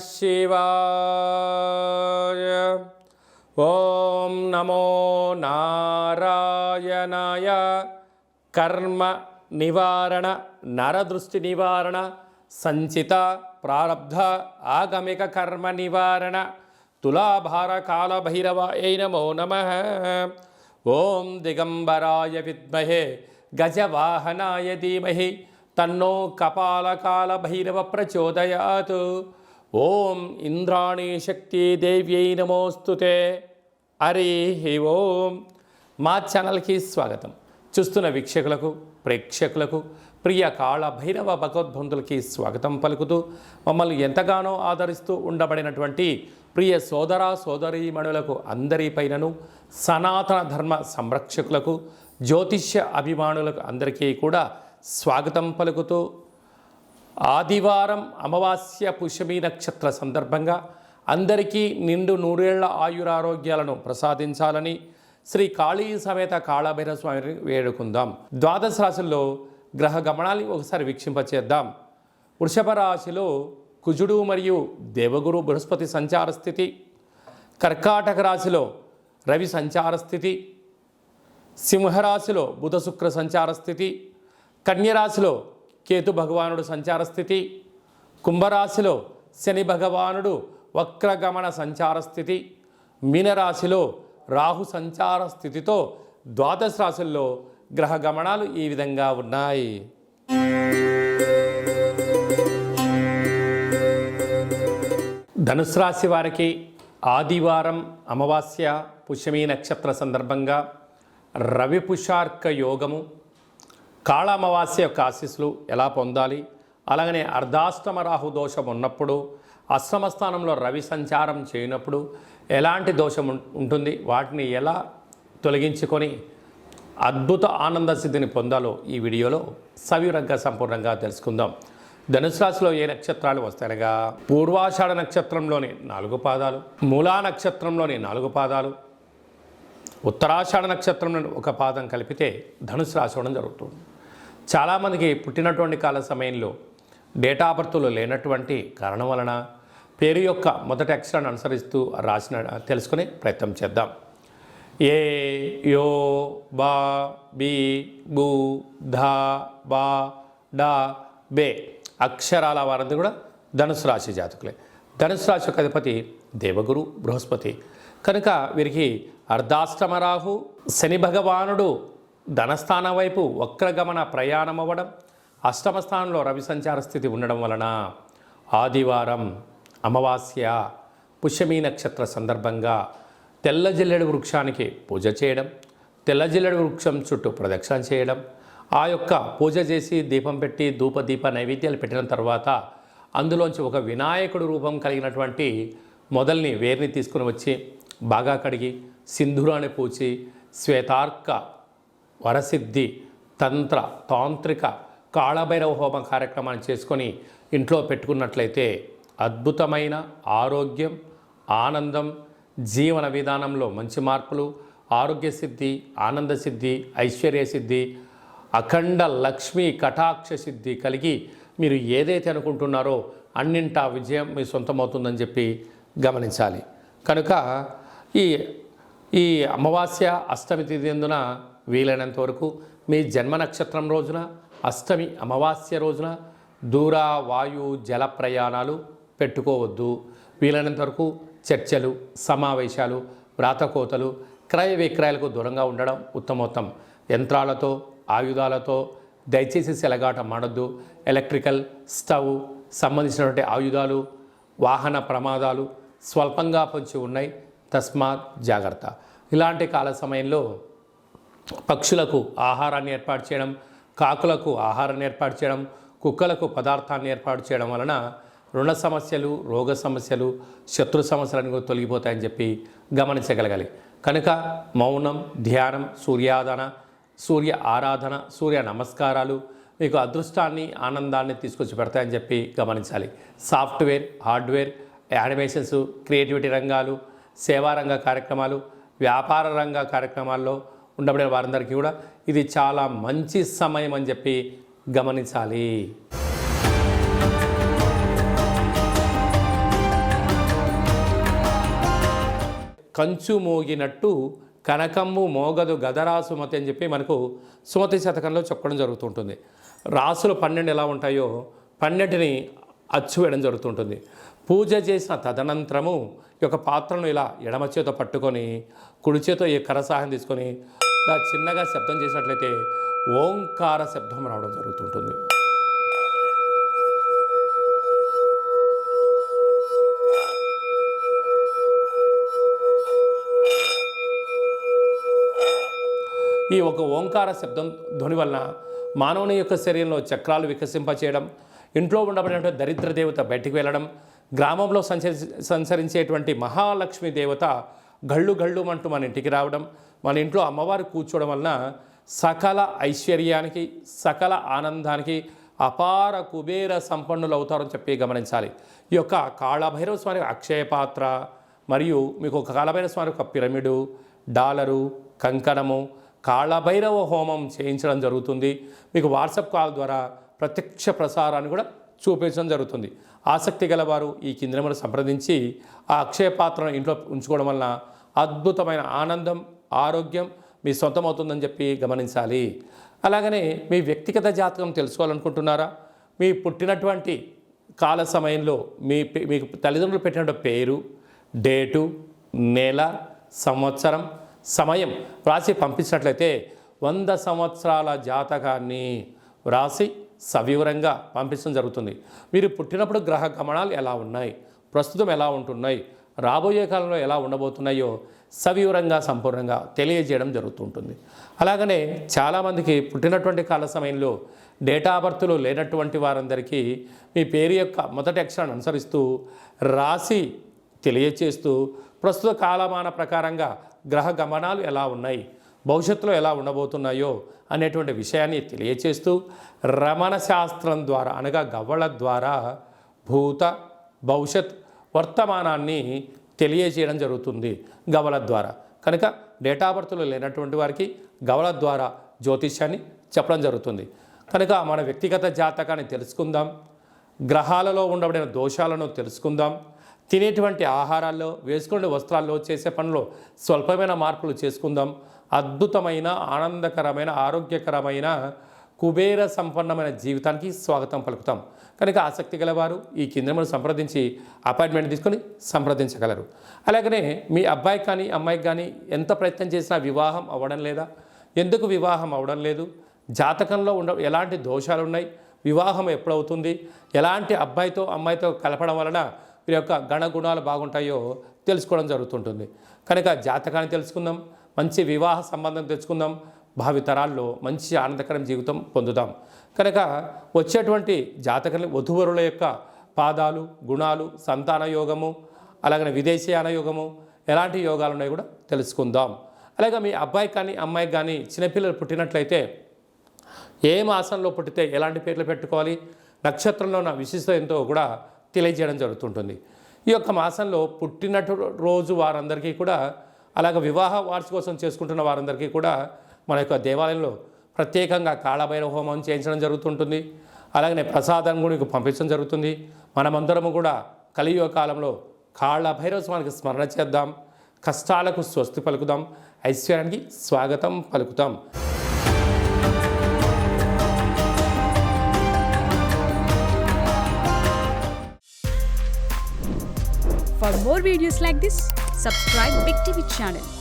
శివాయ. ఓం నమో నారాయణాయ. కర్మ నివారణ, నరదృష్టి నివారణ, సంచిత ప్రారబ్ధ ఆగమిక కర్మ నివారణ, తులాభార కాల భైరవాయ నమో నమః. ఓం దిగంబరాయ విద్మహే గజవాహనాయ ధీమహి తన్నో కపాలకాల భైరవ ప్రచోదయాత్. ఓం ఇంద్రాణీ శక్తి దేవ్యై నమోస్తుతే. హరి ఓం. మా ఛానల్కి స్వాగతం. చూస్తున్న వీక్షకులకు, ప్రేక్షకులకు, ప్రియ కాళ భైరవ భగవద్బంధులకి స్వాగతం పలుకుతూ, మమ్మల్ని ఎంతగానో ఆదరిస్తూ ఉండబడినటువంటి ప్రియ సోదర సోదరీమణులకు అందరిపైనను, సనాతన ధర్మ సంరక్షకులకు, జ్యోతిష్య అభిమానులకు అందరికీ కూడా స్వాగతం పలుకుతూ, ఆదివారం అమావాస్య పుష్యమి నక్షత్ర సందర్భంగా అందరికీ నిండు నూరేళ్ల ఆయురారోగ్యాలను ప్రసాదించాలని శ్రీ కాళీ సమేత కాళభైరవ స్వామిని వేడుకుందాం. ద్వాదశ రాశుల్లో గ్రహ గమనాన్ని ఒకసారి వీక్షింపచేద్దాం. వృషభ రాశిలో కుజుడు మరియు దేవగురు బృహస్పతి సంచార స్థితి, కర్కాటక రాశిలో రవి సంచార స్థితి, సింహరాశిలో బుధ శుక్ర సంచార స్థితి, కన్యరాశిలో కేతు భగవానుడు సంచార స్థితి, కుంభరాశిలో శని భగవానుడు వక్రగమన సంచార స్థితి, మీనరాశిలో రాహు సంచార స్థితితో ద్వాదశ రాశుల్లో గ్రహ గమనాలు ఈ విధంగా ఉన్నాయి. ధనుసు రాశి వారికి ఆదివారం అమావాస్య పుష్యమి నక్షత్ర సందర్భంగా రవి పుషార్క యోగము, కాళ అమావాస్య యొక్క ఆశీస్సులు ఎలా పొందాలి, అలాగనే అర్ధాష్టమ రాహు దోషం ఉన్నప్పుడు, అష్టమ స్థానంలో రవి సంచారం చేయనప్పుడు ఎలాంటి దోషం ఉంటుంది, వాటిని ఎలా తొలగించుకొని అద్భుత ఆనంద సిద్ధిని పొందాలో ఈ వీడియోలో సవివరంగా సంపూర్ణంగా తెలుసుకుందాం. ధనుసు రాశిలో ఏ నక్షత్రాలు వస్తాయనగా, పూర్వాషాఢ నక్షత్రంలోని 4 పాదాలు, మూలా నక్షత్రంలోని 4 పాదాలు, ఉత్తరాషాఢ నక్షత్రంలోని 1 పాదం కలిపితే ధనుసు రాశి అవడం జరుగుతుంది. చాలామందికి పుట్టినటువంటి కాల సమయంలో డేటా ఆఫ్ బర్త్లు లేనటువంటి కారణం వలన పేరు యొక్క మొదటి అక్షరాన్ని అనుసరిస్తూ రాసిన తెలుసుకునే ప్రయత్నం చేద్దాం. ఏ, యో, బా, బి, బు, ధా, బా, డా, బే అక్షరాల వారందరూ కూడా ధనుసు రాశి జాతకులే. ధనుసు రాశి యొక్క అధిపతి దేవగురు బృహస్పతి కనుక వీరికి అర్ధాష్టమ రాహు, శని భగవానుడు ధనస్థానం వైపు వక్రగమన ప్రయాణం అవ్వడం, అష్టమ స్థానంలో రవి సంచార స్థితి ఉండడం వలన ఆదివారం అమావాస్య పుష్యమి నక్షత్ర సందర్భంగా తెల్ల జిల్లెడు వృక్షానికి పూజ చేయడం, తెల్ల జిల్లెడు వృక్షం చుట్టూ ప్రదక్షిణ చేయడం, ఆ యొక్క పూజ చేసి దీపం పెట్టి ధూపదీప నైవేద్యాలు పెట్టిన తర్వాత అందులోంచి ఒక వినాయకుడు రూపం కలిగినటువంటి మొదల్ని వేరుని తీసుకుని వచ్చి బాగా కడిగి సింధూరాన్ని పూచి శ్వేతార్క వరసిద్ధి తంత్ర తాంత్రిక కాళభైరవ హోమ కార్యక్రమాన్ని చేసుకొని ఇంట్లో పెట్టుకున్నట్లయితే అద్భుతమైన ఆరోగ్యం, ఆనందం, జీవన విధానంలో మంచి మార్పులు, ఆరోగ్య సిద్ధి, ఆనంద సిద్ధి, ఐశ్వర్య సిద్ధి, అఖండ లక్ష్మీ కటాక్ష సిద్ధి కలిగి మీరు ఏదైతే అనుకుంటున్నారో అన్నింటా విజయం మీ సొంతమవుతుందని చెప్పి గమనించాలి. కనుక ఈ అమావాస్య అష్టమి తిథి అందున వీలైనంత వరకు మీ జన్మ నక్షత్రం రోజున, అష్టమి అమావాస్య రోజున దూర వాయు జల ప్రయాణాలు పెట్టుకోవద్దు. వీలైనంత వరకు చర్చలు, సమావేశాలు, వ్రాతకోతలు, క్రయ విక్రయాలకు దూరంగా ఉండడం ఉత్తమోత్తం. యంత్రాలతో, ఆయుధాలతో దయచేసి సెలగాట మాడొద్దు. ఎలక్ట్రికల్, స్టవ్ సంబంధించినటువంటి ఆయుధాలు, వాహన ప్రమాదాలు స్వల్పంగా పొంచి ఉన్నాయి. తస్మాత్ జాగ్రత్త. ఇలాంటి కాల సమయంలో పక్షులకు ఆహారాన్ని ఏర్పాటు చేయడం, కాకులకు ఆహారాన్ని ఏర్పాటు చేయడం, కుక్కలకు పదార్థాన్ని ఏర్పాటు చేయడం వలన రుణ సమస్యలు, రోగ సమస్యలు, శత్రు సమస్యలను తొలగిపోతాయని చెప్పి గమనించగలగాలి. కనుక మౌనం, ధ్యానం, సూర్యారాధన, సూర్య ఆరాధన, సూర్య నమస్కారాలు మీకు అదృష్టాన్ని, ఆనందాన్ని తీసుకొచ్చి పెడతాయని చెప్పి గమనించాలి. సాఫ్ట్వేర్, హార్డ్వేర్, యానిమేషన్స్, క్రియేటివిటీ రంగాలు, సేవారంగ కార్యక్రమాలు, వ్యాపార రంగ కార్యక్రమాల్లో ఉండబడిన వారందరికీ కూడా ఇది చాలా మంచి సమయం అని చెప్పి గమనించాలి. కంచు మోగినట్టు కనకమ్ము మోగదు గదరా సుమతి అని చెప్పి మనకు సుమతి శతకంలో చెప్పడం జరుగుతుంటుంది. రాసులు 12 ఎలా ఉంటాయో 12ని అచ్చు వేయడం జరుగుతుంటుంది. పూజ చేసిన తదనంతరము ఈ యొక్క పాత్రను ఇలా ఎడమ చేతో పట్టుకొని కుడి చేతో ఈ కరసాహం తీసుకొని ఇలా చిన్నగా శబ్దం చేసినట్లయితే ఓంకార శబ్దం రావడం జరుగుతుంటుంది. ఈ ఒక ఓంకార శబ్దం ధ్వని వలన మానవుని యొక్క శరీరంలో చక్రాలు వికసింపచేయడం, ఇంట్లో ఉండబడినటువంటి దరిద్ర దేవత బయటికి వెళ్ళడం, గ్రామంలో సంచరించేటువంటి మహాలక్ష్మి దేవత గళ్ళు గళ్ళు అంటూ మన ఇంటికి రావడం, మన ఇంట్లో అమ్మవారు కూర్చోవడం వలన సకల ఐశ్వర్యానికి సకల ఆనందానికి అపార కుబేర సంపన్నులు అవుతారని చెప్పి గమనించాలి. ఈ యొక్క కాళభైరవ స్వామి అక్షయ పాత్ర మరియు మీకు ఒక కాళభైరవ స్వామి ఒక పిరమిడు, డాలరు, కంకణము, కాళభైరవ హోమం చేయించడం జరుగుతుంది. మీకు వాట్సాప్ కాల్ ద్వారా ప్రత్యక్ష ప్రసారాన్ని కూడా చూపించడం జరుగుతుంది. ఆసక్తి గలవారు ఈ కింది నెంబర్ సంప్రదించి ఆ అక్షయ పాత్రను ఇంట్లో ఉంచుకోవడం వలన అద్భుతమైన ఆనందం, ఆరోగ్యం మీ సొంతమవుతుందని చెప్పి గమనించాలి. అలాగనే మీ వ్యక్తిగత జాతకం తెలుసుకోవాలనుకుంటున్నారా? మీ పుట్టినటువంటి కాల సమయంలో మీకు తల్లిదండ్రులు పెట్టినటువంటి పేరు, డేటు, నెల, సంవత్సరం, సమయం వ్రాసి పంపించినట్లయితే 100 సంవత్సరాల జాతకాన్ని వ్రాసి సవివరంగా పంపించడం జరుగుతుంది. మీరు పుట్టినప్పుడు గ్రహ గమనాలు ఎలా ఉన్నాయి, ప్రస్తుతం ఎలా ఉంటున్నాయి, రాబోయే కాలంలో ఎలా ఉండబోతున్నాయో సవివరంగా సంపూర్ణంగా తెలియజేయడం జరుగుతుంటుంది. అలాగనే చాలామందికి పుట్టినటువంటి కాల సమయంలో డేటా బర్త్లు లేనటువంటి వారందరికీ మీ పేరు యొక్క మొదటి అక్షరాన్ని అనుసరిస్తూ రాసి తెలియచేస్తూ ప్రస్తుత కాలమాన ప్రకారంగా గ్రహ గమనాలు ఎలా ఉన్నాయి, భవిష్యత్తులో ఎలా ఉండబోతున్నాయో అనేటువంటి విషయాన్ని తెలియచేస్తూ రమణ శాస్త్రం ద్వారా అనగా గవ్వల ద్వారా భూత భవిష్యత్ వర్తమానాన్ని తెలియజేయడం జరుగుతుంది గవ్వల ద్వారా. కనుక డేటా బర్త్లు లేనటువంటి వారికి గవ్వల ద్వారా జ్యోతిష్యాన్ని చెప్పడం జరుగుతుంది. కనుక మన వ్యక్తిగత జాతకాన్ని తెలుసుకుందాం, గ్రహాలలో ఉండబడిన దోషాలను తెలుసుకుందాం, తినేటువంటి ఆహారాల్లో, వేసుకునే వస్త్రాల్లో, చేసే పనుల్లో స్వల్పమైన మార్పులు చేసుకుందాం. అద్భుతమైన ఆనందకరమైన ఆరోగ్యకరమైన కుబేర సంపన్నమైన జీవితానికి స్వాగతం పలుకుతాం. కనుక ఆసక్తి గలవారు ఈ కింద సంప్రదించి అపాయింట్మెంట్ తీసుకొని సంప్రదించగలరు. అలాగనే మీ అబ్బాయి కానీ అమ్మాయికి కానీ ఎంత ప్రయత్నం చేసినా వివాహం అవ్వడం లేదా? ఎందుకు వివాహం అవ్వడం లేదు? జాతకంలో ఎలాంటి దోషాలు ఉన్నాయి? వివాహం ఎప్పుడవుతుంది? ఎలాంటి అబ్బాయితో అమ్మాయితో కలపడం వలన వీరి యొక్క గణగుణాలు బాగుంటాయో తెలుసుకోవడం జరుగుతుంటుంది. కనుక జాతకాన్ని తెలుసుకుందాం, మంచి వివాహ సంబంధం తెచ్చుకుందాం, భావితరాల్లో మంచి ఆనందకరం జీవితం పొందుదాం. కనుక వచ్చేటువంటి జాతకాన్ని వధువరుల యొక్క పాదాలు, గుణాలు, సంతాన యోగము, అలాగనే విదేశీయాన యోగము, ఎలాంటి యోగాలు ఉన్నాయో కూడా తెలుసుకుందాం. అలాగే మీ అబ్బాయి కానీ అమ్మాయికి కానీ చిన్నపిల్లలు పుట్టినట్లయితే ఏ మాసంలో పుట్టితే ఎలాంటి పేర్లు పెట్టుకోవాలి, నక్షత్రంలో ఉన్న విశిష్టత ఎంతో కూడా తెలియజేయడం జరుగుతుంటుంది. ఈ యొక్క మాసంలో పుట్టినట్టు రోజు వారందరికీ కూడా, అలాగే వివాహ వార్షికోత్సవం చేసుకుంటున్న వారందరికీ కూడా మన యొక్క దేవాలయంలో ప్రత్యేకంగా కాళభైరవ హోమం చేయించడం జరుగుతుంటుంది. అలాగనే ప్రసాదం కూడా మీకు పంపించడం జరుగుతుంది. మనమందరము కూడా కలియుగ కాలంలో కాళభైరవ స్వామికి స్మరణ చేద్దాం, కష్టాలకు స్వస్తి పలుకుదాం, ఐశ్వర్యానికి స్వాగతం పలుకుతాం. For more videos like this, subscribe Big TV channel.